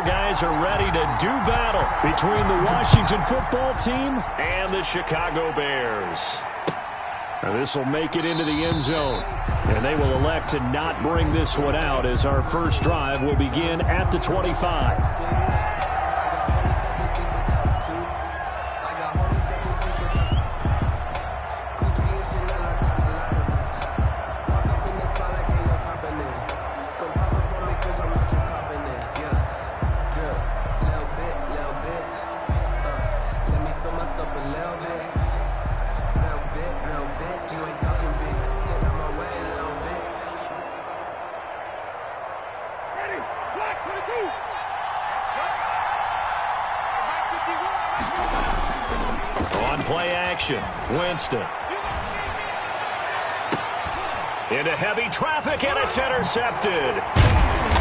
guys are ready to do battle between the Washington football team and the Chicago Bears. This will make it into the end zone, and they will elect to not bring this one out as our first drive will begin at the 25. Play action. Winston. Into heavy traffic, and it's intercepted.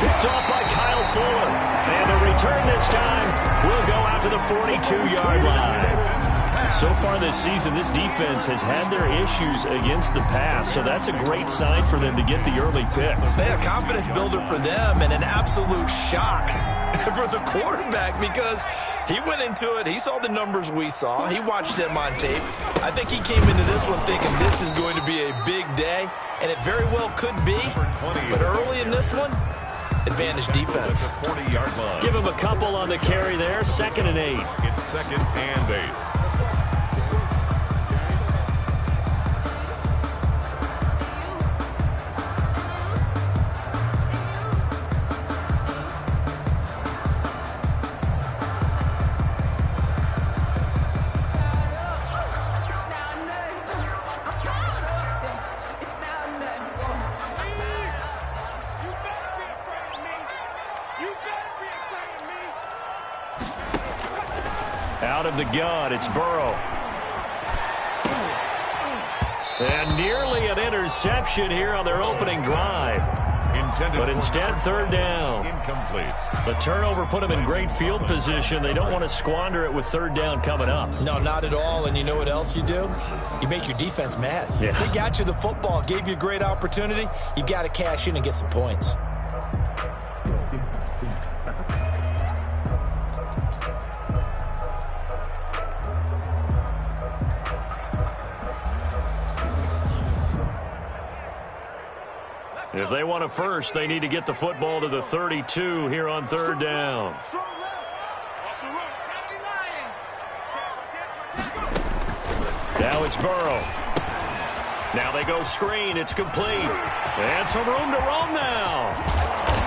Picked off by Kyle Fuller. And the return this time will go out to the 42-yard line. So far this season, this defense has had their issues against the pass, so that's a great sign for them to get the early pick. A confidence builder for them and an absolute shock for the quarterback because he went into it. He saw the numbers we saw. He watched them on tape. I think he came into this one thinking this is going to be a big day, and it very well could be. But early in this one, advantage defense. Give him a couple on the carry there. 2nd and 8. It's 2nd and 8. Out of the gun, it's Burrow. And nearly an interception here on their opening drive. But instead, 3rd down. Incomplete. The turnover put them in great field position. They don't want to squander it with 3rd down coming up. No, not at all. And you know what else you do? You make your defense mad. Yeah. They got you the football, gave you a great opportunity. You got to cash in and get some points. If they want a first, they need to get the football to the 32 here on 3rd down. Now it's Burrow. Now they go screen. It's complete. And some room to roam now.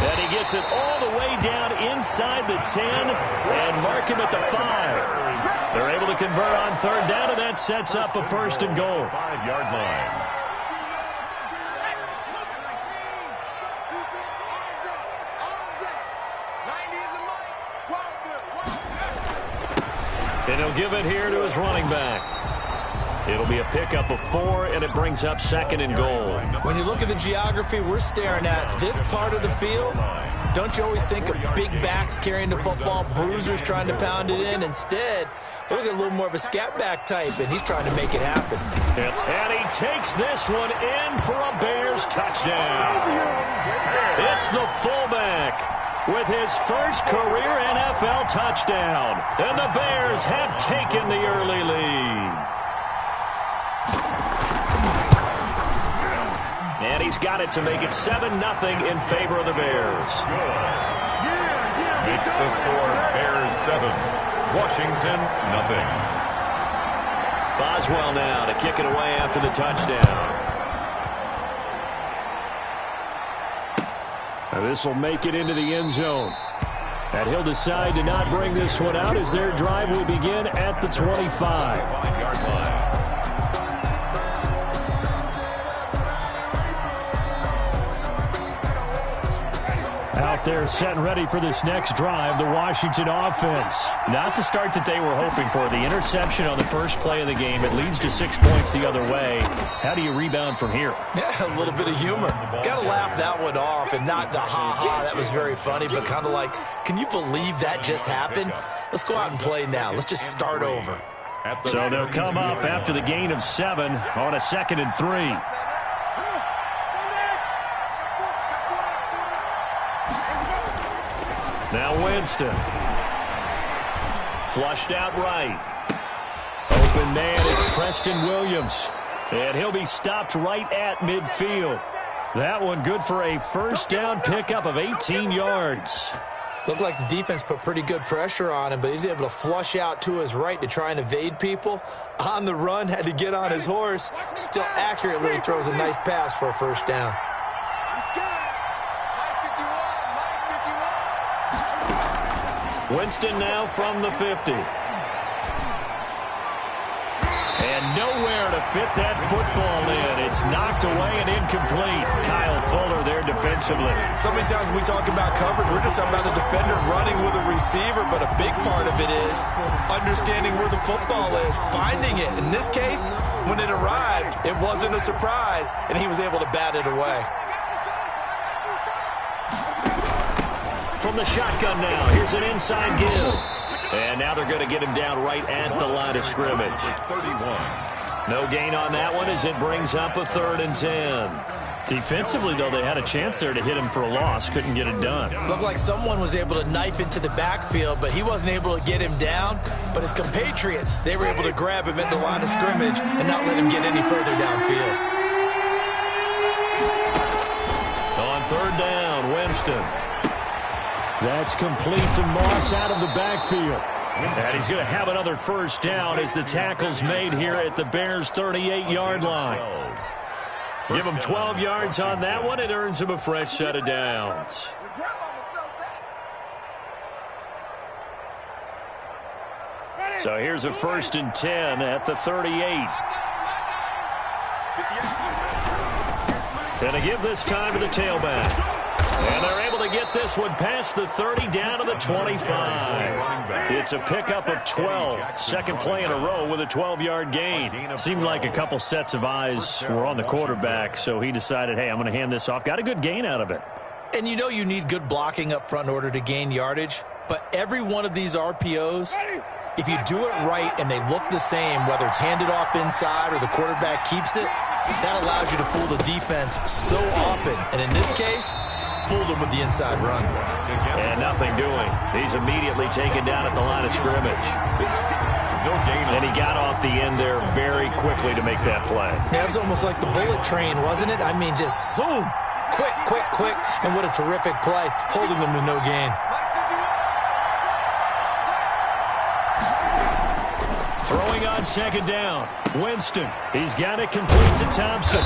And he gets it all the way down inside the 10 and mark him at the 5. They're able to convert on 3rd down, and that sets up a 1st and goal. 5-yard line. And he'll give it here to his running back. It'll be a pickup of 4, and it brings up 2nd and goal. When you look at the geography we're staring at, this part of the field, don't you always think of big backs carrying the football, bruisers trying to pound it in? Instead, look at a little more of a scat back type, and he's trying to make it happen. And he takes this one in for a Bears touchdown. It's the fullback with his first career NFL touchdown. And the Bears have taken the early lead. And he's got it to make it 7-0 in favor of the Bears. Makes the score Bears 7, Washington nothing. Boswell now to kick it away after the touchdown. This will make it into the end zone. And he'll decide to not bring this one out as their drive will begin at the 25. 5-yard line. Out there set and ready for this next drive, the Washington offense. Not the start that they were hoping for. The interception on the first play of the game, it leads to 6 points the other way. How do you rebound from here? Yeah, a little bit of humor. Got to laugh that one off and not the ha-ha. That was very funny, but kind of like, can you believe that just happened? Let's go out and play now. Let's just start over. So they'll come up after the gain of 7 on a 2nd and 3. Now Winston. Flushed out right. Open man, it's Preston Williams. And he'll be stopped right at midfield. That one good for a first down pickup of 18 yards. Looked like the defense put pretty good pressure on him, but he's able to flush out to his right to try and evade people. On the run, had to get on his horse. Still accurately throws a nice pass for a first down. Winston now from the 50. And nowhere to fit that football in. It's knocked away and incomplete. Kyle Fuller there defensively. So many times when we talk about coverage, we're just talking about a defender running with a receiver, but a big part of it is understanding where the football is, finding it. In this case, when it arrived, it wasn't a surprise, and he was able to bat it away. From the shotgun now, here's an inside give. And now they're going to get him down right at the line of scrimmage. 31. No gain on that one as it brings up a 3rd and 10. Defensively, though, they had a chance there to hit him for a loss. Couldn't get it done. Looked like someone was able to knife into the backfield, but he wasn't able to get him down. But his compatriots, they were able to grab him at the line of scrimmage and not let him get any further downfield. On 3rd down, Winston. That's complete to Moss out of the backfield. And he's going to have another first down as the tackle's made here at the Bears' 38-yard line. Give him 12 yards on that one. It earns him a fresh set of downs. So here's a 1st and 10 at the 38. And a give this time to the tailback. And they're able to get this one past the 30 down to the 25. It's a pickup of 12. Second play in a row with a 12-yard gain. Seemed like a couple sets of eyes were on the quarterback, so he decided, hey, I'm going to hand this off. Got a good gain out of it. And you know you need good blocking up front in order to gain yardage, but every one of these RPOs, if you do it right and they look the same, whether it's handed off inside or the quarterback keeps it, that allows you to fool the defense so often. And in this case, fooled him with the inside run. And nothing doing. He's immediately taken down at the line of scrimmage. And he got off the end there very quickly to make that play. That was almost like the bullet train, wasn't it? I mean, just zoom. Quick, quick, quick. And what a terrific play, holding him to no gain. Throwing on 2nd down. Winston. He's got it complete to Thompson.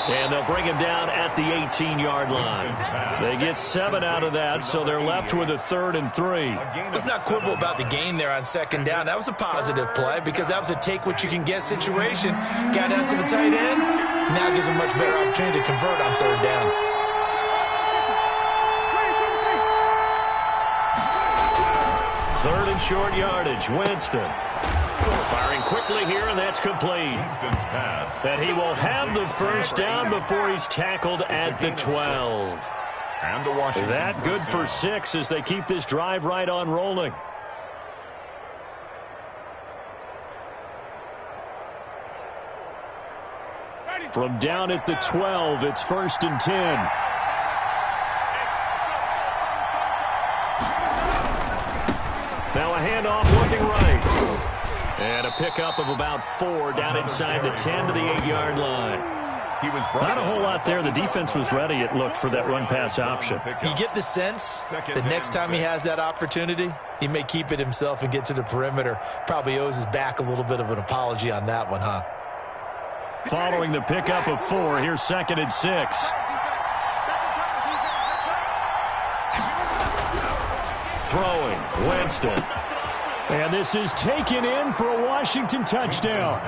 And they'll bring him down at the 18-yard line. They get 7 out of that, so they're left with a 3rd and 3. Let's not quibble about the gain there on 2nd down. That was a positive play because that was a take-what-you-can-get situation. Got out to the tight end. Now gives him much better opportunity to convert on 3rd down. Third and short yardage. Winston. Firing quickly here, and that's complete. And he will have the first down before he's tackled at the 12. That good for 6 as they keep this drive right on rolling. From down at the 12, it's 1st and 10. Now a handoff looking right. And a pickup of about 4 down inside the 10 to the 8-yard line. Not a whole lot there. The defense was ready, it looked, for that run-pass option. You get the sense that next time he has that opportunity, he may keep it himself and get to the perimeter. Probably owes his back a little bit of an apology on that one, huh? Following the pickup of 4, here's 2nd and 6. Throwing, Winston. And this is taken in for a Washington touchdown.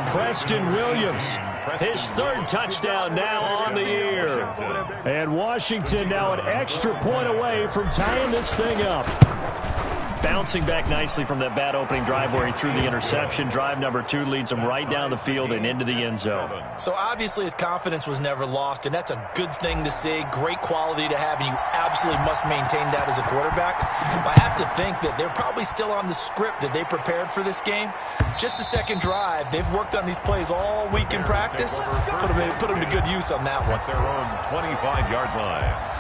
Preston Williams, his 3rd touchdown now on the year. And Washington now an extra point away from tying this thing up. Bouncing back nicely from that bad opening drive where he threw the interception. Drive number 2 leads him right down the field and into the end zone. So obviously his confidence was never lost, and that's a good thing to see. Great quality to have, and you absolutely must maintain that as a quarterback. But I have to think that they're probably still on the script that they prepared for this game. Just the second drive, they've worked on these plays all week in practice. Put them to good use on that one. Their own 25-yard line.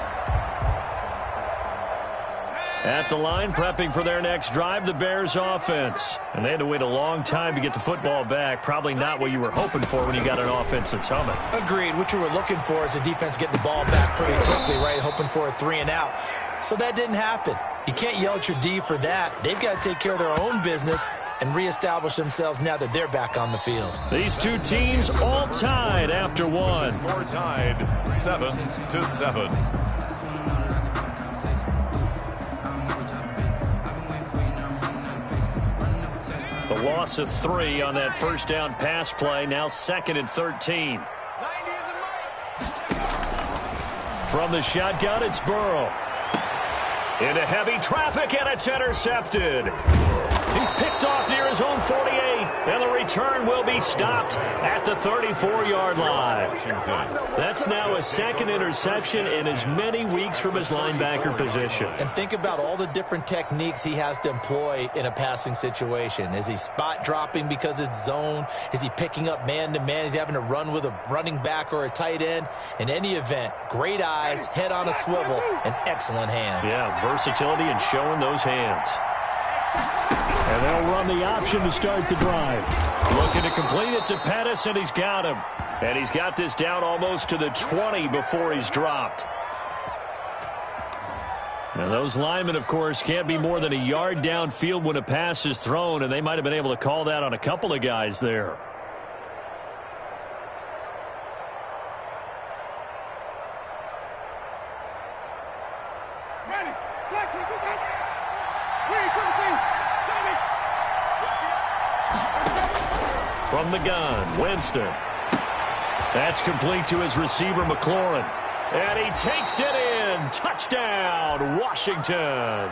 At the line, prepping for their next drive, the Bears offense. And they had to wait a long time to get the football back. Probably not what you were hoping for when you got an offense that's humming. Agreed. What you were looking for is the defense getting the ball back pretty quickly, right? Hoping for a 3 and out. So that didn't happen. You can't yell at your D for that. They've got to take care of their own business and reestablish themselves now that they're back on the field. These two teams all tied after one. Score tied 7-7. The loss of 3 on that first down pass play, now 2nd and 13. From the shotgun, it's Burrow. Into heavy traffic, and it's intercepted. He's picked off near his own 48, and the return will be stopped at the 34-yard line. That's now a 2nd interception in as many weeks from his linebacker position. And think about all the different techniques he has to employ in a passing situation. Is he spot dropping because it's zone? Is he picking up man-to-man? Is he having to run with a running back or a tight end? In any event, great eyes, head on a swivel, and excellent hands. Yeah, versatility and showing those hands. And they'll run the option to start the drive. Looking to complete it to Pettis, and he's got him. And he's got this down almost to the 20 before he's dropped. And those linemen, of course, can't be more than a yard downfield when a pass is thrown, and they might have been able to call that on a couple of guys there. From the gun, Winston. That's complete to his receiver, McLaurin. And he takes it in. Touchdown, Washington.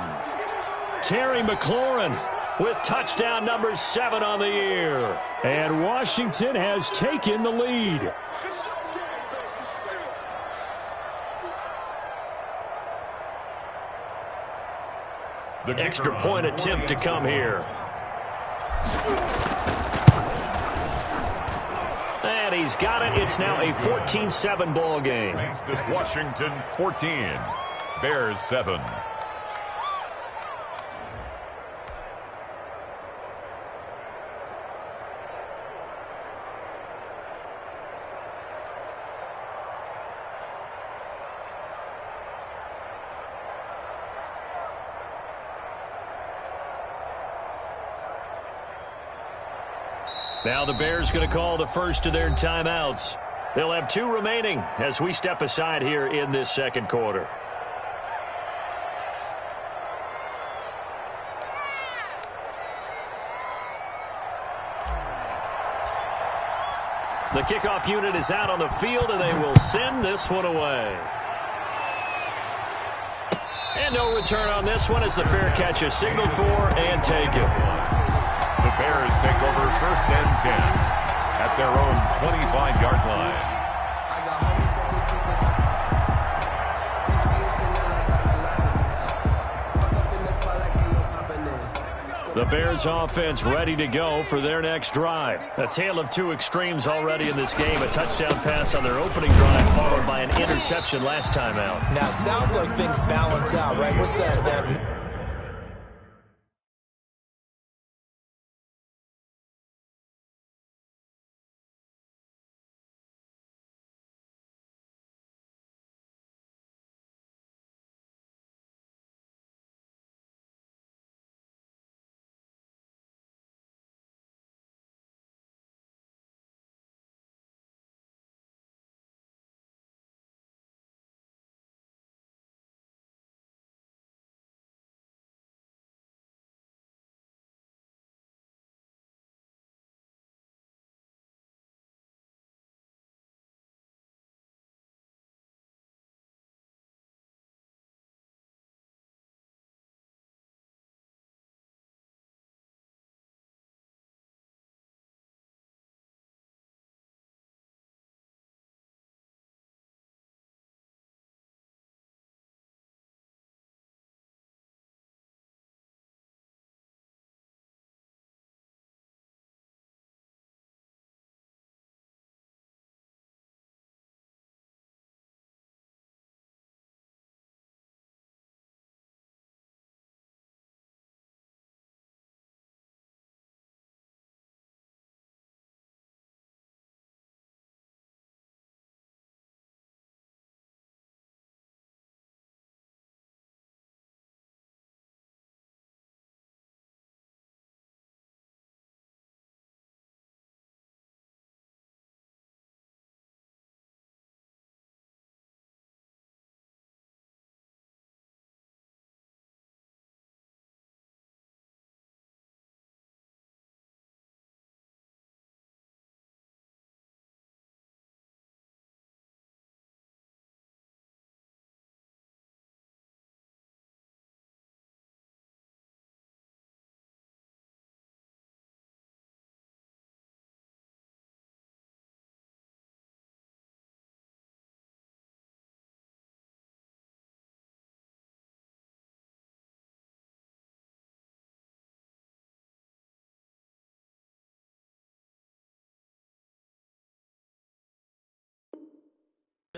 Terry McLaurin with touchdown number 7 on the year. And Washington has taken the lead. Extra point attempt to come here. And he's got it. It's now a 14-7 ball game. Makes this Washington 14, Bears 7. Now the Bears going to call the first of their timeouts. They'll have 2 remaining as we step aside here in this second quarter. The kickoff unit is out on the field, and they will send this one away. And no return on this one as the fair catch is signaled for and taken. The Bears take over 1st and 10 at their own 25-yard line. The Bears offense ready to go for their next drive. A tale of 2 extremes already in this game. A touchdown pass on their opening drive followed by an interception last time out. Now, it sounds like things balance out, right? What's that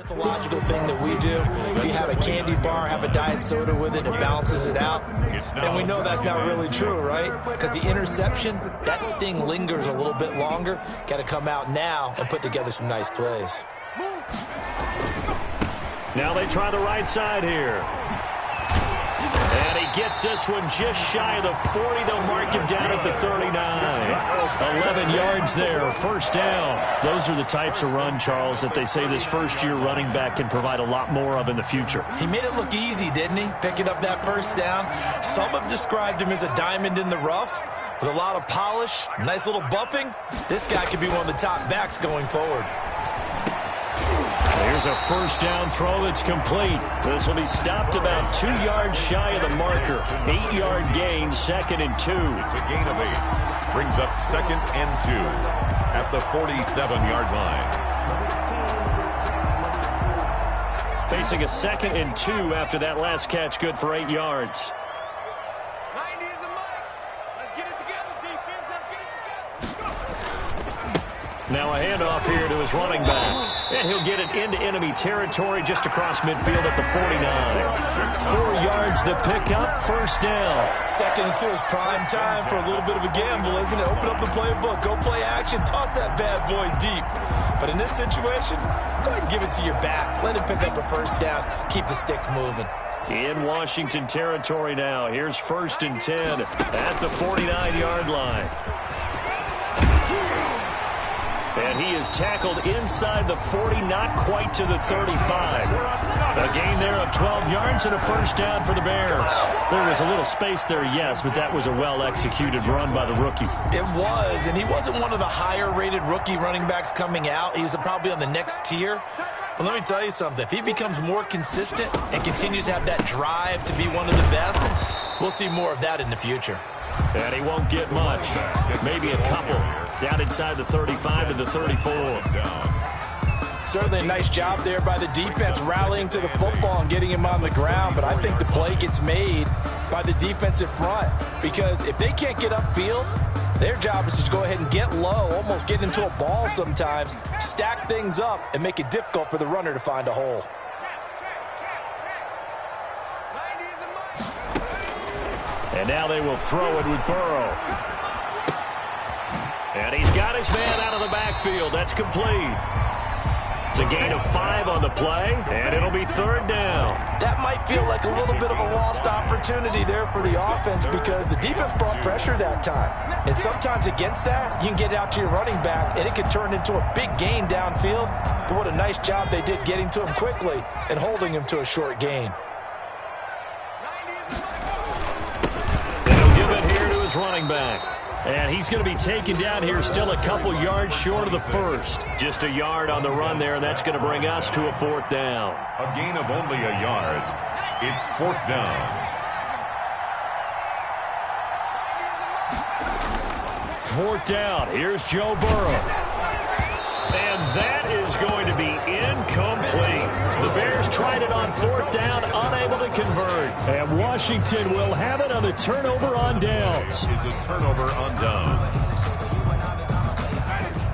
It's a logical thing that we do. If you have a candy bar, have a diet soda with it, it balances it out. And we know that's not really true, right? Because the interception, that sting lingers a little bit longer. Got to come out now and put together some nice plays. Now they try the right side here. And he gets this one just shy of the 40. They'll mark him down at the 39. 11 yards there, first down. Those are the types of run, Charles, that they say this first-year running back can provide a lot more of in the future. He made it look easy, didn't he? Picking up that first down. Some have described him as a diamond in the rough with a lot of polish, nice little buffing. This guy could be one of the top backs going forward. Here's a first down throw that's complete. This will be stopped about 2 yards shy of the marker. 8-yard gain, 2nd and 2. It's a gain of 8. Brings up 2nd and 2 at the 47-yard line. Facing a 2nd and 2 after that last catch, good for 8 yards. Now a handoff here to his running back. And he'll get it into enemy territory just across midfield at the 49. 4 yards the pickup, first down. 2nd and 2 is prime time for a little bit of a gamble, isn't it? Open up the playbook, go play action, toss that bad boy deep. But in this situation, go ahead and give it to your back. Let him pick up a first down, keep the sticks moving. In Washington territory now. Here's 1st and 10 at the 49-yard line. And he is tackled inside the 40, not quite to the 35. A gain there of 12 yards and a first down for the Bears. There was a little space there, yes, but that was a well-executed run by the rookie. It was, and he wasn't one of the higher-rated rookie running backs coming out. He's probably on the next tier. But let me tell you something. If he becomes more consistent and continues to have that drive to be one of the best, we'll see more of that in the future. And he won't get much. Maybe a couple. Down inside the 35 to the 34. Certainly a nice job there by the defense rallying to the football and getting him on the ground. But I think the play gets made by the defensive front. Because if they can't get upfield, their job is to go ahead and get low, almost get into a ball sometimes, stack things up, and make it difficult for the runner to find a hole. And now they will throw it with Burrow. And he's got his man out of the backfield. That's complete. It's a gain of 5 on the play, and it'll be 3rd down. That might feel like a little bit of a lost opportunity there for the offense because the defense brought pressure that time. And sometimes against that, you can get out to your running back, and it can turn into a big gain downfield. But what a nice job they did getting to him quickly and holding him to a short gain. They'll give it here to his running back. And he's going to be taken down here still a couple yards short of the first. Just a yard on the run there, and that's going to bring us to a 4th down. A gain of only a yard. It's 4th down. 4th down. Here's Joe Burrow. And that is going to be incomplete. The Bears tried it on 4th down, unable to convert. And Washington will have it on the turnover on downs. Is a turnover on downs.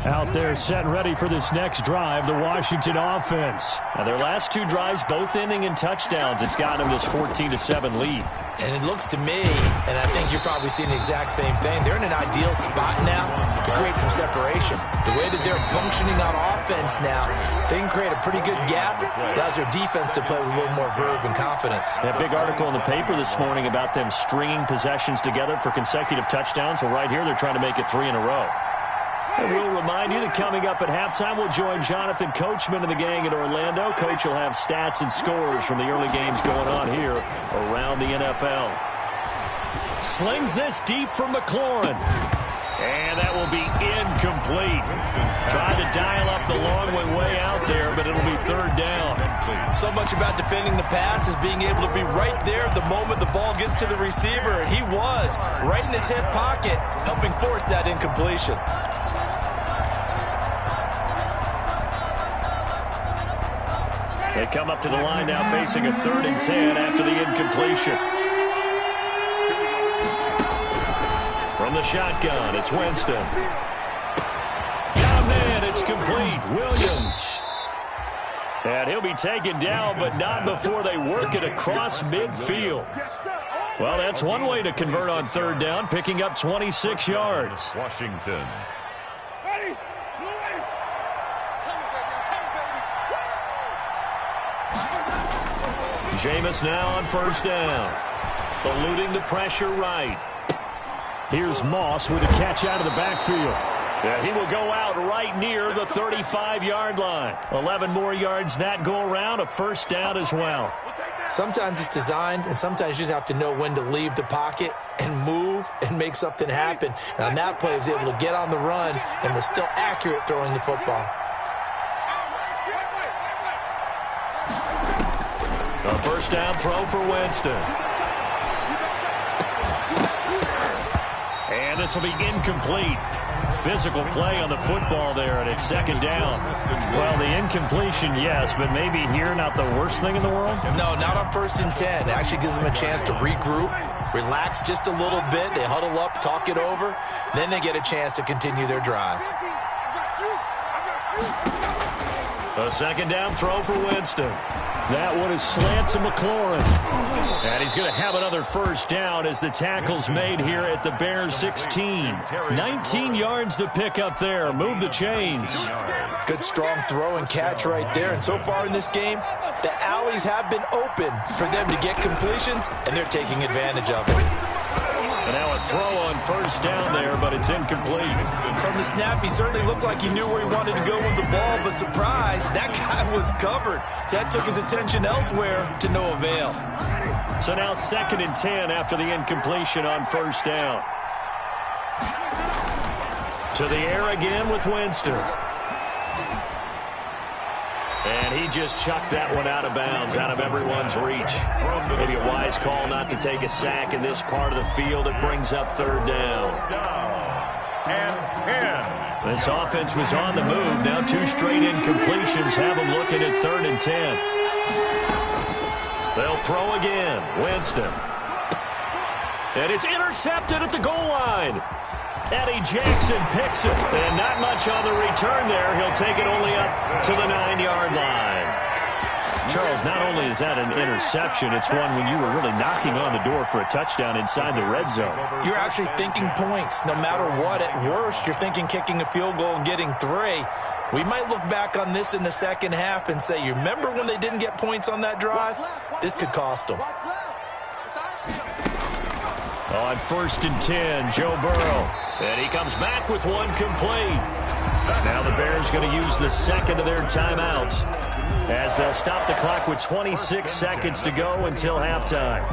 Out there set and ready for this next drive, the Washington offense. Now their last 2 drives, both ending in touchdowns. It's got them this 14-7 lead. And it looks to me, and I think you're probably seeing the exact same thing, they're in an ideal spot now to create some separation. The way that they're functioning on offense now, they can create a pretty good gap. Allows their defense to play with a little more verve and confidence. That big article in the paper this morning about them stringing possessions together for consecutive touchdowns. So right here, they're trying to make it 3 in a row. And we'll remind you that coming up at halftime, we'll join Jonathan Coachman and the gang in Orlando. Coach will have stats and scores from the early games going on here around the NFL. Slings this deep for McLaurin. And that will be incomplete. Tried to dial up the long one way out there, but it'll be 3rd down. So much about defending the pass is being able to be right there the moment the ball gets to the receiver. And he was right in his hip pocket, helping force that incompletion. They come up to the line now facing a 3rd and 10 after the incompletion. From the shotgun, it's Winston. Got a man, it's complete. Williams. And he'll be taken down, but not before they work it across midfield. Well, that's one way to convert on third down, picking up 26 yards. Washington. Jameis now on first down. Eluding the pressure right. Here's Moss with a catch out of the backfield. Yeah, he will go out right near the 35-yard line. 11 more yards that go around, a first down as well. Sometimes it's designed, and sometimes you just have to know when to leave the pocket and move and make something happen. And on that play, he was able to get on the run and was still accurate throwing the football. A first down throw for Winston. And this will be incomplete. Physical play on the football there, and it's second down. Well, the incompletion, yes, but maybe here not the worst thing in the world? No, not on 1st and 10. It actually gives them a chance to regroup, relax just a little bit. They huddle up, talk it over. Then they get a chance to continue their drive. A second down throw for Winston. That one is slant to McLaurin. And he's going to have another first down as the tackle's made here at the Bears 16. 19 yards to pick up there. Move the chains. Good strong throw and catch right there. And so far in this game, the alleys have been open for them to get completions, and they're taking advantage of it. And now a throw on first down there, but it's incomplete. From the snap, he certainly looked like he knew where he wanted to go with the ball, but surprise, that guy was covered. So that took his attention elsewhere to no avail. So now 2nd and 10 after the incompletion on first down. To the air again with Winston. And he just chucked that one out of bounds, out of everyone's reach. Maybe a wise call not to take a sack in this part of the field. It brings up third down. And 10. This offense was on the move. Now 2 straight incompletions have them looking at 3rd and 10. They'll throw again. Winston. And it's intercepted at the goal line. Eddie Jackson picks it. And not much on the return there. He'll take it only up to the 9-yard line. Charles, not only is that an interception, it's one when you were really knocking on the door for a touchdown inside the red zone. You're actually thinking points. No matter what, at worst, you're thinking kicking a field goal and getting 3. We might look back on this in the second half and say, you remember when they didn't get points on that drive? This could cost them. On 1st and 10, Joe Burrow. And he comes back with one complete. Now the Bears going to use the second of their timeouts as they'll stop the clock with 26 seconds to go until halftime.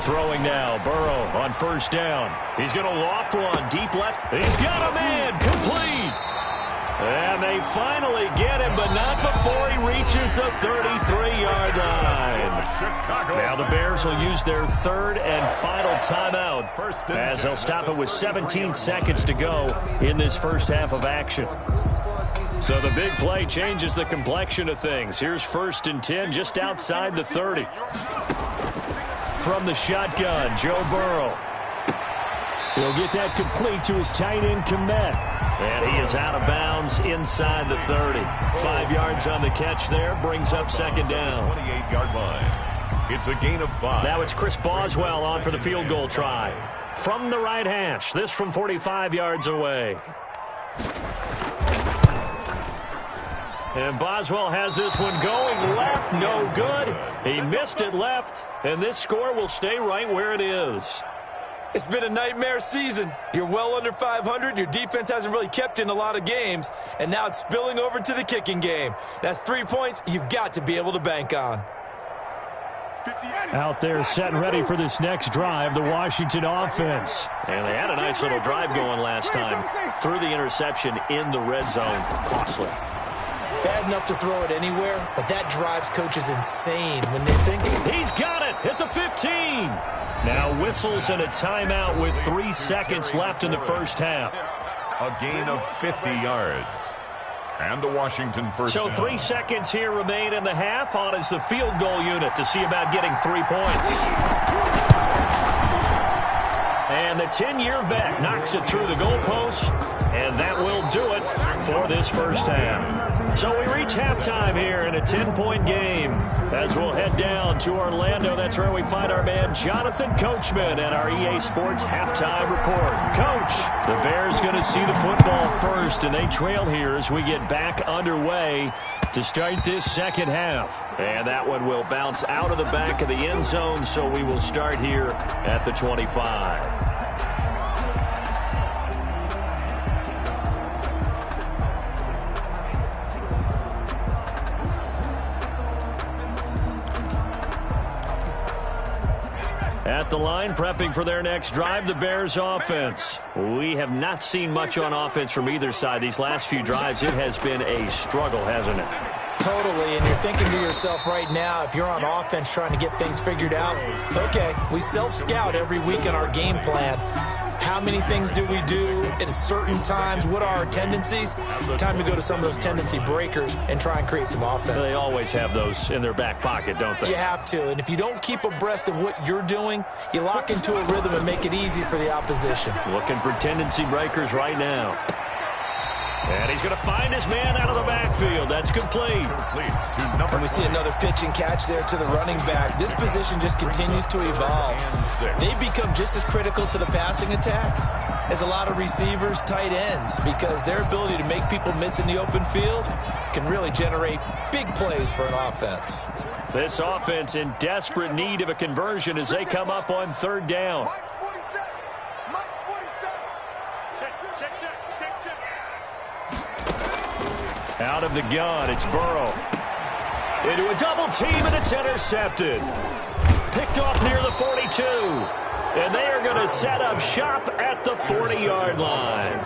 Throwing now, Burrow on first down. He's going to loft one, deep left. He's got a man, complete. And they finally get him, but not before he reaches the 33-yard line. Now the Bears will use their 3rd and final timeout as they'll stop it with 17 seconds to go in this first half of action. So the big play changes the complexion of things. Here's 1st and 10 just outside the 30. From the shotgun, Joe Burrow. He'll get that complete to his tight end, Kmet. And he is out of bounds inside the 30. 5 yards on the catch there, brings up second down. 28-yard line. It's a gain of 5. Now it's Chris Boswell on for the field goal try. From the right hash, this from 45 yards away. And Boswell has this one going left, no good. He missed it left, and this score will stay right where it is. It's been a nightmare season. You're well under 500. Your defense hasn't really kept in a lot of games, and now it's spilling over to the kicking game. That's 3 points you've got to be able to bank on. Out there set and ready for this next drive, the Washington offense. And they had a nice little drive going last time. Threw the interception in the red zone. Costly. Bad enough to throw it anywhere, but that drives coaches insane when they're thinking. He's got it at the 15. Now whistles and a timeout with 3 seconds left in the first half. A gain of 50 yards. And the Washington first So down. 3 seconds here remain in the half. On is the field goal unit to see about getting 3 points. And the 10-year vet knocks it through the goalpost. And that will do it for this first half. So we reach halftime here in a 10-point game. As we'll head down to Orlando, that's where we find our man Jonathan Coachman and our EA Sports halftime report. Coach, the Bears going to see the football first, and they trail here as we get back underway to start this second half. And that one will bounce out of the back of the end zone, so we will start here at the 25. At the line, prepping for their next drive, the Bears offense. We have not seen much on offense from either side. These last few drives, it has been a struggle, hasn't it? Totally, and you're thinking to yourself right now, if you're on offense trying to get things figured out, okay, we self-scout every week in our game plan. How many things do we do at certain times? What are our tendencies? Time to go to some of those tendency breakers and try and create some offense. They always have those in their back pocket, don't they? You have to, and if you don't keep abreast of what you're doing, you lock into a rhythm and make it easy for the opposition. Looking for tendency breakers right now. And he's going to find his man out of the backfield. That's complete. And we see another pitch and catch there to the running back. This position just continues to evolve. They become just as critical to the passing attack as a lot of receivers, tight ends, because their ability to make people miss in the open field can really generate big plays for an offense. This offense in desperate need of a conversion as they come up on third down. Out of the gun, it's Burrow. Into a double team, and it's intercepted. Picked off near the 42. And they are going to set up shop at the 40-yard line.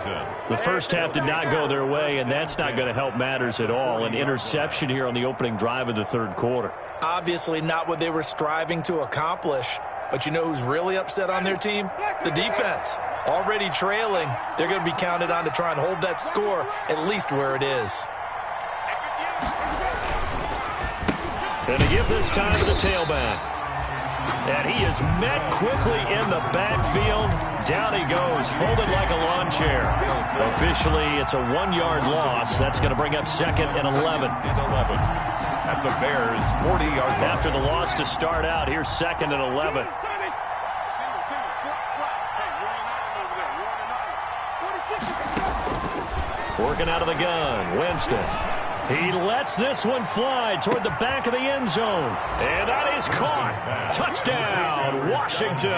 The first half did not go their way, and that's not going to help matters at all. An interception here on the opening drive of the third quarter. Obviously not what they were striving to accomplish. But you know who's really upset on their team? The defense. Already trailing, they're going to be counted on to try and hold that score at least where it is. And to give this time to the tailback. And he is met quickly in the backfield. Down he goes, folded like a lawn chair. Officially, it's a 1-yard loss. That's going to bring up second and 11. At the Bears' 40-yard line. After the loss to start out, here's second and 11. Working out of the gun, Winston. He lets this one fly toward the back of the end zone. And that is caught. Touchdown, Washington.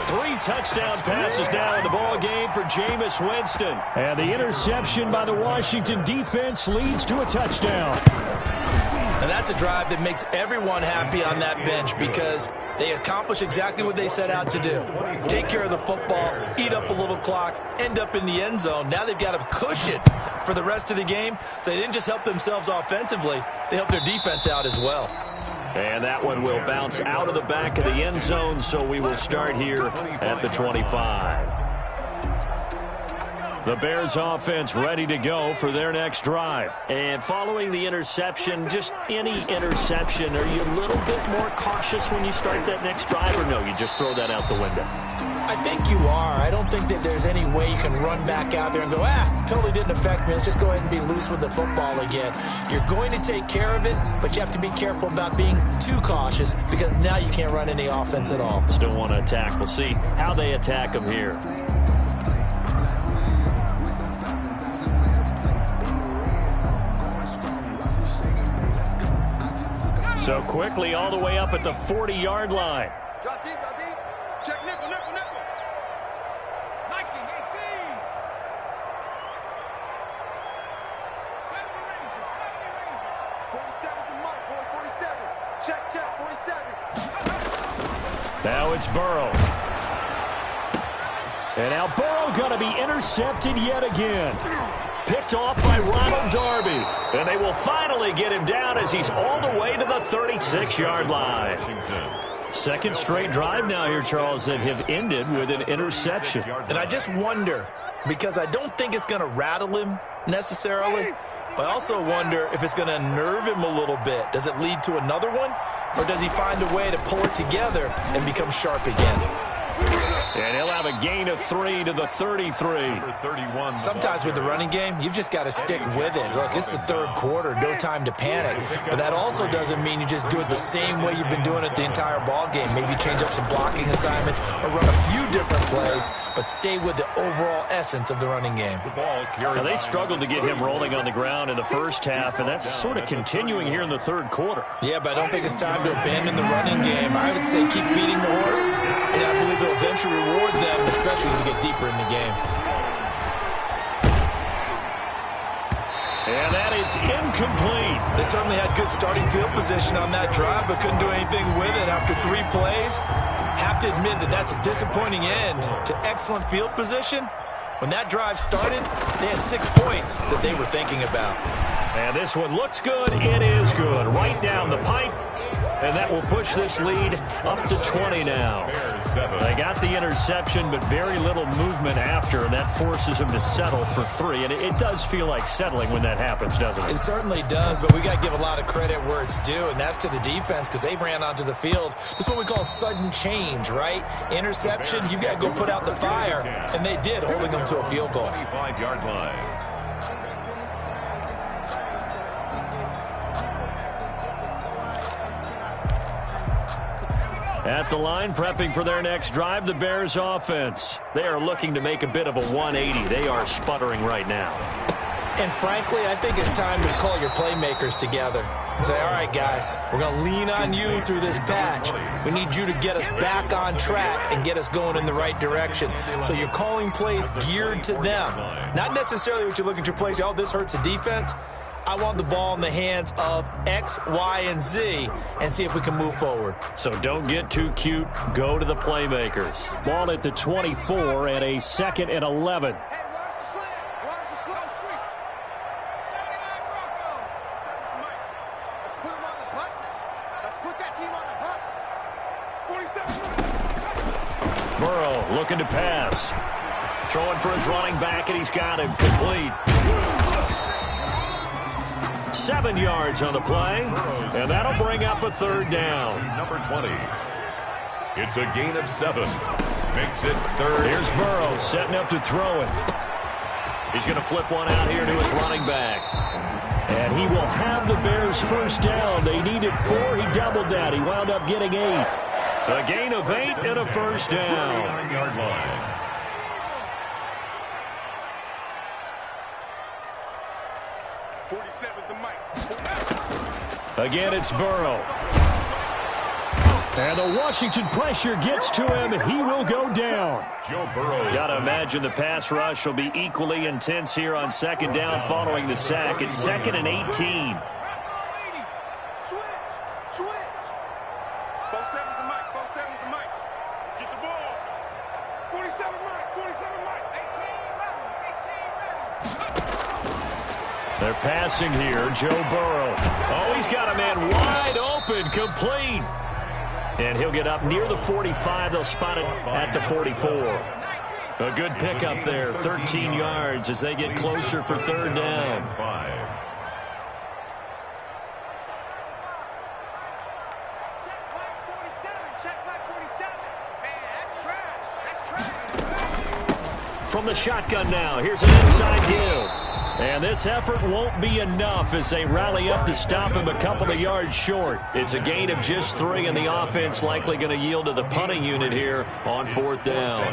3 touchdown passes now in the ball game for Jameis Winston. And the interception by the Washington defense leads to a touchdown. And that's a drive that makes everyone happy on that bench because they accomplish exactly what they set out to do. Take care of the football, eat up a little clock, end up in the end zone. Now they've got a cushion for the rest of the game. So they didn't just help themselves offensively, they helped their defense out as well. And that one will bounce out of the back of the end zone, so we will start here at the 25. The Bears offense ready to go for their next drive. And following the interception, just any interception, are you a little bit more cautious when you start that next drive, or no, you just throw that out the window? I think you are. I don't think that there's any way you can run back out there and go, totally didn't affect me. Let's just go ahead and be loose with the football again. You're going to take care of it, but you have to be careful about being too cautious because now you can't run any offense at all. Still want to attack. We'll see how they attack them here. So quickly all the way up at the 40-yard line. Drop deep, drop deep. Check nickel, nickel, nickel. Nike, 18. 70 Rangers, 47's the mark, boys, 47. Check, 47. Now it's Burrow. And now Burrow going to be intercepted yet again. Picked off by Ronald Darby. And they will finally get him down as he's all the way to the 36-yard line. Second straight drive now here, Charles, that have ended with an interception. And I just wonder, because I don't think it's going to rattle him necessarily, but I also wonder if it's going to nerve him a little bit. Does it lead to another one, or does he find a way to pull it together and become sharp again? And he'll have a gain of 3 to the 33. Sometimes with the running game, you've just got to stick with it. Look, it's the third quarter, no time to panic. But that also doesn't mean you just do it the same way you've been doing it the entire ball game. Maybe change up some blocking assignments or run a few different plays, but stay with the overall essence of the running game. Now, they struggled to get him rolling on the ground in the first half, and that's sort of continuing here in the third quarter. Yeah, but I don't think it's time to abandon the running game. I would say keep feeding the horse, and I believe it'll eventually reward them, especially as we get deeper in the game. And that is incomplete. They certainly had good starting field position on that drive, but couldn't do anything with it after 3 plays. Have to admit that that's a disappointing end to excellent field position. When that drive started, they had 6 points that they were thinking about. And this one looks good. It is good. Right down the pipe. And that will push this lead up to 20 now. They got the interception, but very little movement after, and that forces them to settle for 3. And it does feel like settling when that happens, doesn't it? It certainly does, but we got to give a lot of credit where it's due, and that's to the defense because they ran onto the field. This is what we call sudden change, right? Interception, you got to go put out the fire, and they did, holding them to a field goal. 25-yard line. At the line, prepping for their next drive, the Bears offense. They are looking to make a bit of a 180. They are sputtering right now. And frankly, I think it's time to call your playmakers together and say, all right, guys, we're going to lean on you through this patch. We need you to get us back on track and get us going in the right direction. So you're calling plays geared to them. Not necessarily what you look at your plays, oh, this hurts the defense. I want the ball in the hands of X, Y, and Z and see if we can move forward. So don't get too cute. Go to the playmakers. Ball at the 24 and a 2nd and 11. Hey, watch the slant. Watch the slow street. 79 Bronco. Let's put him on the buses. Let's put that team on the bus. 47. Burrow looking to pass. Throwing for his running back, and he's got him complete. 7 yards on the play, and that'll bring up a 3rd down. Number 20. It's a gain of 7. Makes it 3rd. Here's Burrow setting up to throw it. He's going to flip one out here to his running back. And he will have the Bears first down. They needed 4. He doubled that. He wound up getting 8. A gain of 8 and a first down. 39-yard line. Again, it's Burrow. And the Washington pressure gets to him. He will go down. Joe Burrow. Got to imagine the pass rush will be equally intense here on 2nd down following the sack. It's 2nd and 18. Switch. 47's the mic. 47's the mic. Let's get the ball. 47 mic. 47 mic. 18 ready. They're passing here. Joe Burrow. Oh, he's got a man wide open, complete. And he'll get up near the 45. They'll spot it at the 44. A good pickup there. 13 yards as they get closer for 3rd down. Check back 47. Man, that's trash. From the shotgun now. Here's an inside give. And this effort won't be enough as they rally up to stop him a couple of yards short. It's a gain of just 3, and the offense likely going to yield to the punting unit here on 4th down.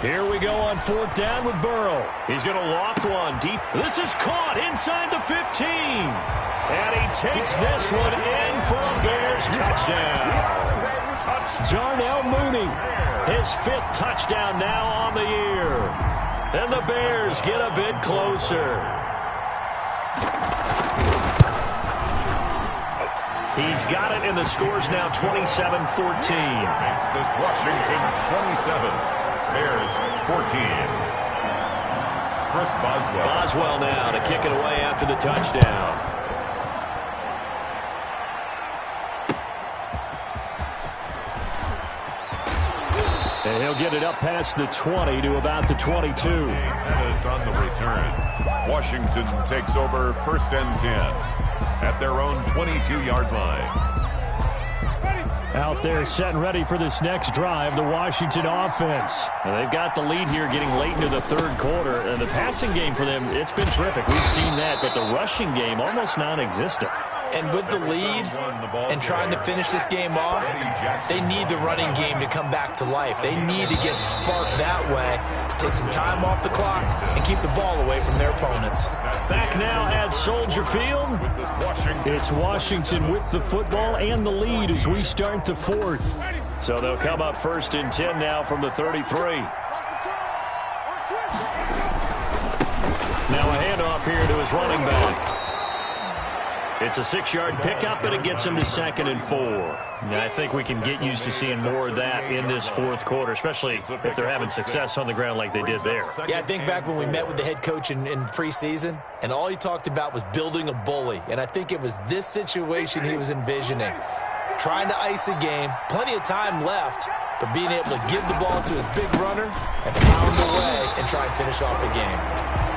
Here we go on 4th down with Burrow. He's going to loft one deep. This is caught inside the 15. And he takes this one in for a Bears touchdown. Darnell Mooney, his 5th touchdown now on the year. And the Bears get a bit closer. He's got it, and the score's now 27-14. Makes this Washington 27, Bears 14. Chris Boswell. Boswell now to kick it away after the touchdown. And he'll get it up past the 20 to about the 22. That is on the return. Washington takes over 1st and 10 at their own 22-yard line. Out there set and ready for this next drive, the Washington offense. And they've got the lead here getting late into the third quarter. And the passing game for them, it's been terrific. We've seen that, but the rushing game almost non-existent. And with the lead and trying to finish this game off, they need the running game to come back to life. They need to get sparked that way, take some time off the clock, and keep the ball away from their opponents. Back now at Soldier Field. It's Washington with the football and the lead as we start the fourth. So they'll come up 1st and 10 now from the 33. Now a handoff here to his running back. It's a 6-yard pickup, and it gets him to 2nd and 4. Now, I think we can get used to seeing more of that in this fourth quarter, especially if they're having success on the ground like they did there. Yeah, I think back when we met with the head coach in preseason, and all he talked about was building a bully. And I think it was this situation he was envisioning. Trying to ice a game, plenty of time left, but being able to give the ball to his big runner and pound away and try and finish off a game.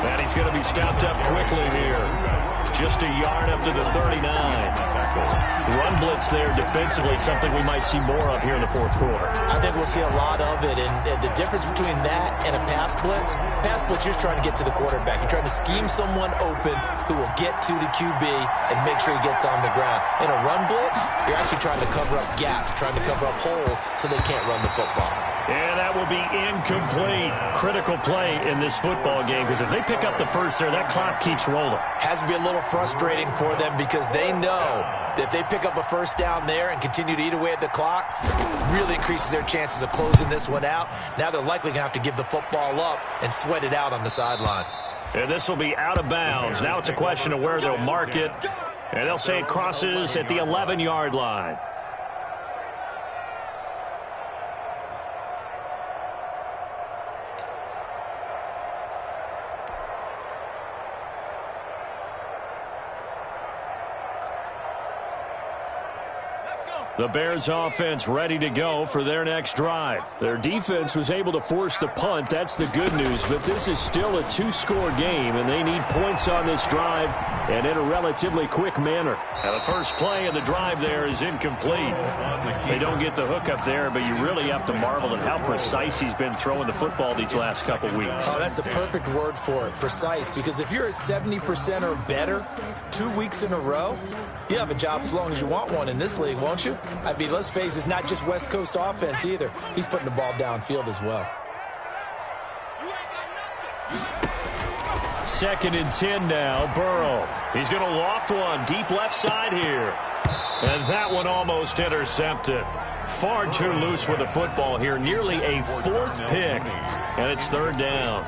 And he's going to be stopped up quickly here. Just a yard up to the 39. Run blitz there defensively, something we might see more of here in the fourth quarter. I think we'll see a lot of it, and the difference between that and a pass blitz, you're just trying to get to the quarterback. You're trying to scheme someone open who will get to the QB and make sure he gets on the ground. In a run blitz, you're actually trying to cover up gaps, trying to cover up holes so they can't run the football. And that will be incomplete. Critical play in this football game, because if they pick up the first there, that clock keeps rolling. Has to be a little frustrating for them because they know that if they pick up a first down there and continue to eat away at the clock, really increases their chances of closing this one out. Now they're likely going to have to give the football up and sweat it out on the sideline. And this will be out of bounds. Now it's a question of where they'll mark it. And they'll say it crosses at the 11-yard line. The Bears offense ready to go for their next drive. Their defense was able to force the punt. That's the good news, but this is still a 2-score game, and they need points on this drive and in a relatively quick manner. Now, the first play of the drive there is incomplete. They don't get the hook up there, but you really have to marvel at how precise he's been throwing the football these last couple weeks. Oh, that's the perfect word for it, precise, because if you're at 70% or better 2 weeks in a row, you have a job as long as you want one in this league, won't you? I mean, let's face it, it's not just West Coast offense either. He's putting the ball downfield as well. 2nd and 10 now, Burrow. He's going to loft one deep left side here. And that one almost intercepted. Far too loose with the football here. Nearly a 4th pick. And it's 3rd down.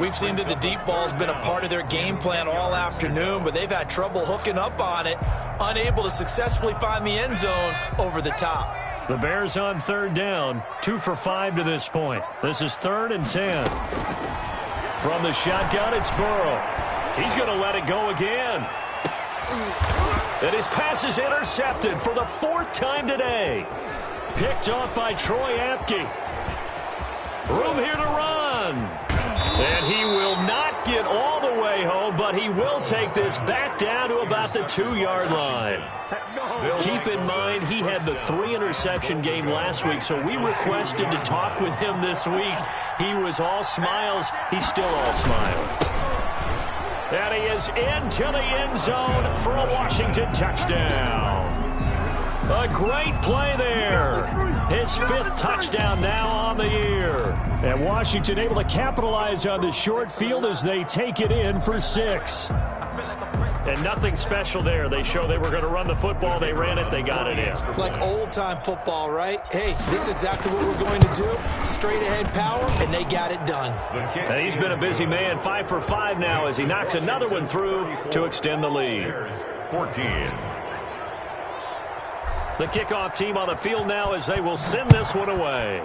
We've seen that the deep ball's been a part of their game plan all afternoon, but they've had trouble hooking up on it, unable to successfully find the end zone over the top. The Bears on 3rd down, 2 for 5 to this point. This is 3rd and 10. From the shotgun, it's Burrow. He's going to let it go again. And his pass is intercepted for the 4th time today. Picked off by Troy Apke. Room here to run. And he will not get all the way home, but he will take this back down to about the 2-yard line. Keep in mind, he had the 3-interception game last week, so we requested to talk with him this week. He was all smiles. He's still all smiles. And he is into the end zone for a Washington touchdown. A great play there. His 5th touchdown now on the year. And Washington able to capitalize on the short field as they take it in for 6. And nothing special there. They show they were going to run the football. They ran it. They got it in. Like old-time football, right? Hey, this is exactly what we're going to do. Straight-ahead power, and they got it done. And he's been a busy man. 5 for 5 now as he knocks another one through to extend the lead. 14. The kickoff team on the field now as they will send this one away.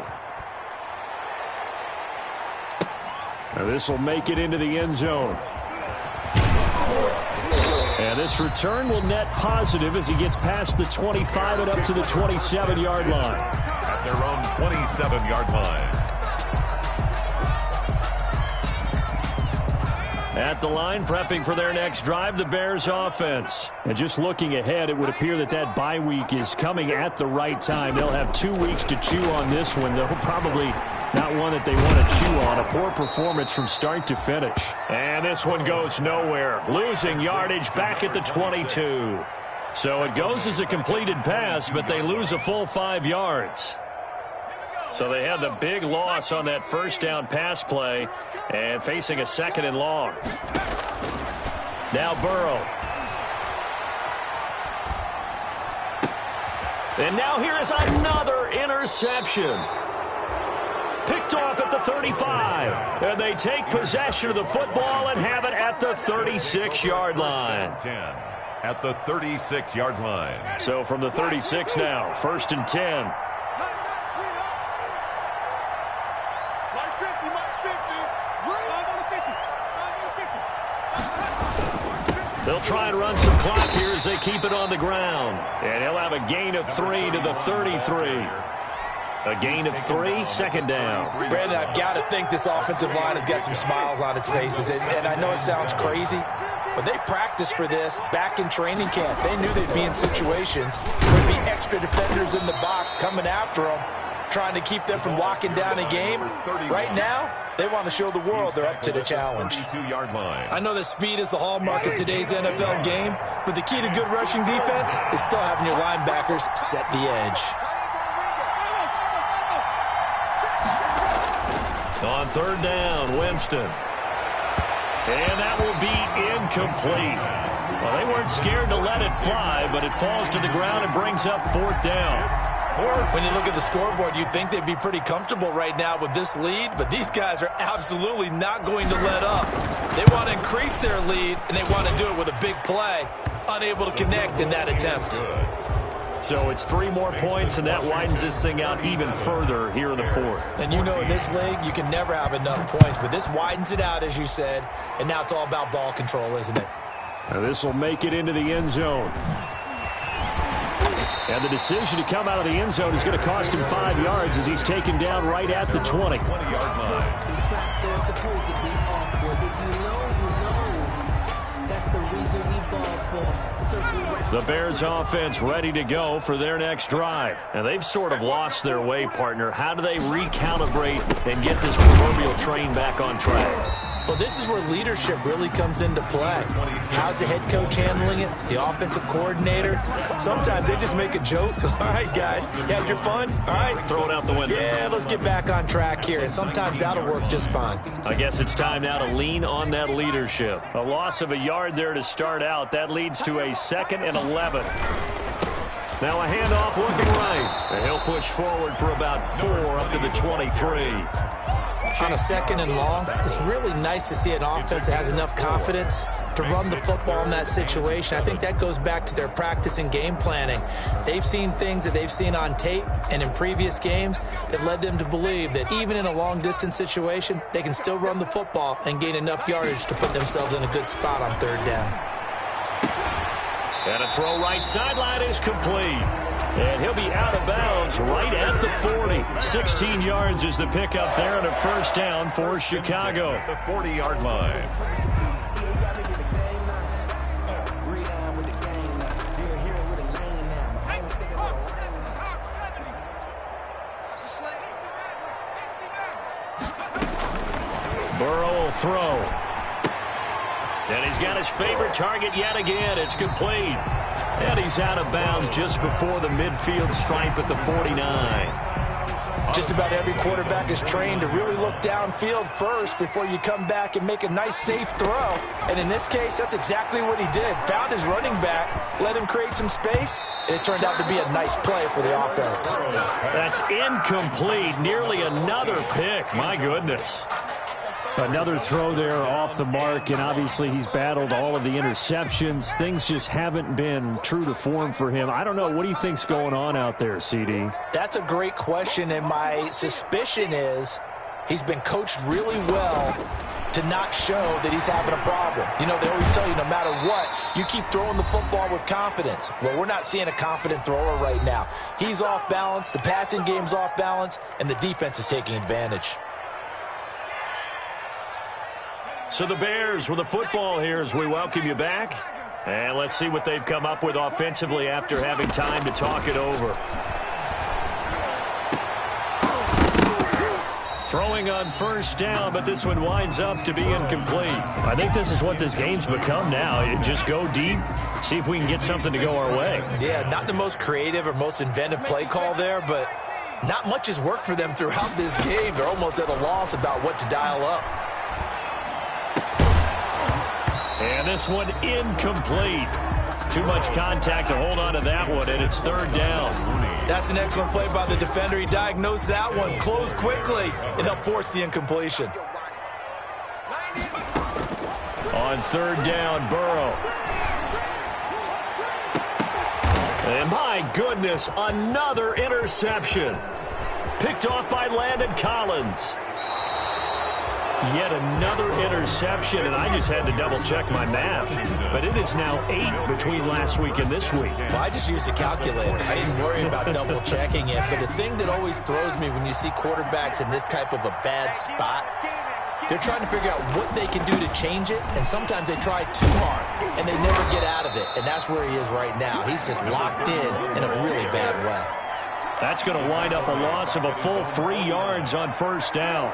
Now this will make it into the end zone. And this return will net positive as he gets past the 25 and up to the 27-yard line. At their own 27-yard line. At the line, prepping for their next drive, the Bears offense. And just looking ahead, it would appear that that bye week is coming at the right time. They'll have 2 weeks to chew on this one. They'll probably not one that they want to chew on. A poor performance from start to finish. And this one goes nowhere. Losing yardage back at the 22. So it goes as a completed pass, but they lose a full 5 yards. So they had the big loss on that first down pass play and facing a 2nd and long. Now Burrow. And now here is another interception. Picked off at the 35. And they take possession of the football and have it at the 36-yard line. At the 36-yard line. So from the 36 now, 1st and 10. They'll try and run some clock here as they keep it on the ground. And he'll have a gain of 3 to the 33. A gain of 3, 2nd down. Brandon, I've got to think this offensive line has got some smiles on its faces. And I know it sounds crazy, but they practiced for this back in training camp. They knew they'd be in situations where there'd be extra defenders in the box coming after them, trying to keep them from locking down a game. Right now, they want to show the world they're up to the challenge. I know that speed is the hallmark of today's NFL game, but the key to good rushing defense is still having your linebackers set the edge. On 3rd down, Winston. And that will be incomplete. Well, they weren't scared to let it fly, but it falls to the ground and brings up 4th down. When you look at the scoreboard, you'd think they'd be pretty comfortable right now with this lead, but these guys are absolutely not going to let up. They want to increase their lead, and they want to do it with a big play. Unable to connect in that attempt. So it's 3 more points, and that widens this thing out even further here in the 4th. And you know in this league, you can never have enough points, but this widens it out, as you said, and now it's all about ball control, isn't it? Now this will make it into the end zone. And the decision to come out of the end zone is going to cost him 5 yards as he's taken down right at the 20. 20-yard line. The Bears offense ready to go for their next drive. And they've sort of lost their way, partner. How do they recalibrate and get this proverbial train back on track? Well, this is where leadership really comes into play. How's the head coach handling it? The offensive coordinator? Sometimes they just make a joke. All right, guys, you had your fun? All right. Throw it out the window. Yeah, let's get back on track here. And sometimes that'll work just fine. I guess it's time now to lean on that leadership. A loss of a yard there to start out. That leads to a 2nd and 11. Now a handoff looking right. And he'll push forward for about 4 up to the 23. On a 2nd and long, it's really nice to see an offense that has enough confidence to run the football in that situation. I think that goes back to their practice and game planning. They've seen things that they've seen on tape and in previous games that led them to believe that even in a long-distance situation, they can still run the football and gain enough yardage to put themselves in a good spot on 3rd down. And a throw right sideline is complete. And he'll be out of bounds right at the 40. 16 yards is the pickup there and a 1st down for Chicago. The 40-yard line. Burrow will throw. And he's got his favorite target yet again. It's complete. And he's out of bounds just before the midfield stripe at the 49. Just about every quarterback is trained to really look downfield first before you come back and make a nice, safe throw. And in this case, that's exactly what he did. Found his running back, let him create some space, and it turned out to be a nice play for the offense. That's incomplete. Nearly another pick. My goodness. Another throw there off the mark, and obviously he's battled all of the interceptions. Things just haven't been true to form for him. I don't know. What do you think's going on out there, CD? That's a great question, and my suspicion is he's been coached really well to not show that he's having a problem. You know, they always tell you no matter what, you keep throwing the football with confidence. Well, we're not seeing a confident thrower right now. He's off balance, the passing game's off balance, and the defense is taking advantage. So the Bears with the football here as we welcome you back. And let's see what they've come up with offensively after having time to talk it over. Throwing on first down, but this one winds up to be incomplete. I think this is what this game's become now. You just go deep, see if we can get something to go our way. Yeah, not the most creative or most inventive play call there, but not much has worked for them throughout this game. They're almost at a loss about what to dial up. And this one incomplete. Too much contact to hold on to that one, and it's third down. That's an excellent play by the defender. He diagnosed that one, closed quickly, and helped force the incompletion. On third down, Burrow. And my goodness, another interception. Picked off by Landon Collins. Yet another interception, and I just had to double-check my math. But it is now 8 between last week and this week. Well, I just used a calculator. I didn't worry about double-checking it. But the thing that always throws me when you see quarterbacks in this type of a bad spot, they're trying to figure out what they can do to change it, and sometimes they try too hard, and they never get out of it. And that's where he is right now. He's just locked in a really bad way. That's going to wind up a loss of a full 3 yards on first down.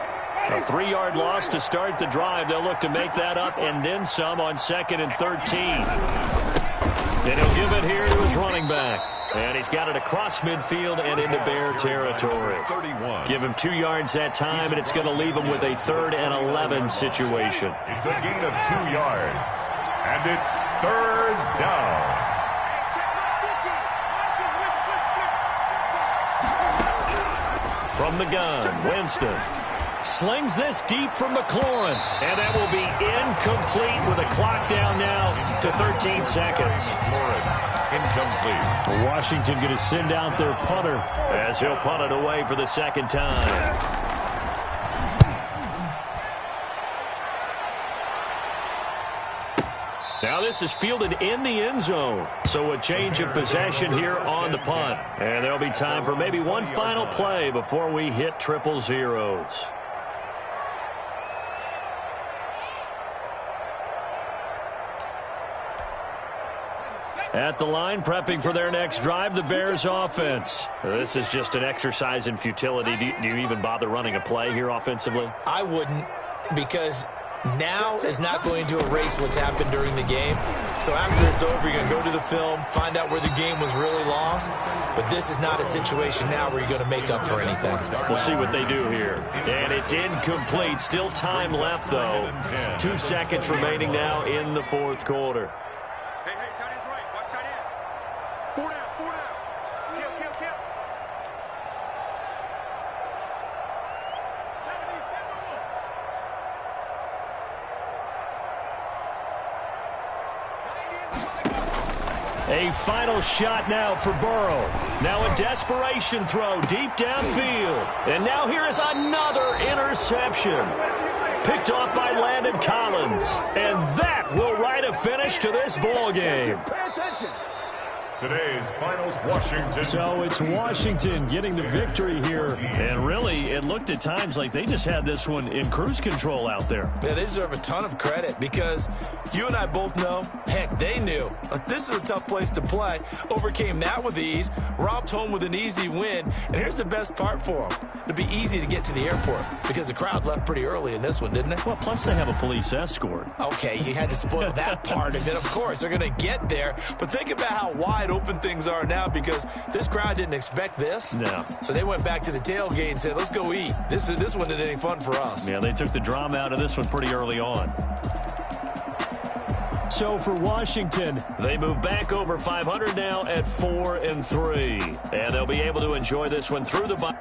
A 3-yard loss to start the drive. They'll look to make that up and then some on 2nd and 13. And he'll give it here to his running back. And he's got it across midfield and into Bear territory. Give him 2 yards that time, and it's going to leave him with a 3rd and 11 situation. It's a gain of 2 yards, and it's third down. From the gun, Winston slings this deep from McLaurin, and that will be incomplete with a clock down now to 13 seconds. Incomplete. Washington going to send out their punter as he'll punt it away for the second time. Now this is fielded in the end zone, so a change of possession here on the punt. And there'll be time for maybe one final play before we hit triple zeros. At the line, prepping for their next drive, the Bears offense. This is just an exercise in futility. Do you even bother running a play here offensively? I wouldn't, because now is not going to erase what's happened during the game. So after it's over, you're going to go to the film, find out where the game was really lost. But this is not a situation now where you're going to make up for anything. We'll see what they do here. And it's incomplete. Still time left, though. 2 seconds remaining now in the fourth quarter. Hey, tight end's right. Watch tight end. 4 down. Kill. A final shot now for Burrow. Now a desperation throw deep downfield. And now here is another interception. Picked off by Landon Collins. And that will write a finish to this ball game. Today's finals, Washington. So it's Washington getting the victory here. And really, it looked at times like they just had this one in cruise control out there. Yeah, they deserve a ton of credit because you and I both know, heck, they knew. This is a tough place to play. Overcame that with ease. Robbed home with an easy win. And here's the best part for them. It'll be easy to get to the airport because the crowd left pretty early in this one, didn't it? Well, plus they have a police escort. Okay, you had to spoil that part of it. Of course, they're going to get there. But think about how wide open things are now because this crowd didn't expect this. No. So they went back to the tailgate and said, let's go eat. This one isn't any fun for us. Yeah, they took the drama out of this one pretty early on. So for Washington, they move back over 500 now at 4-3. And they'll be able to enjoy this one through the bye.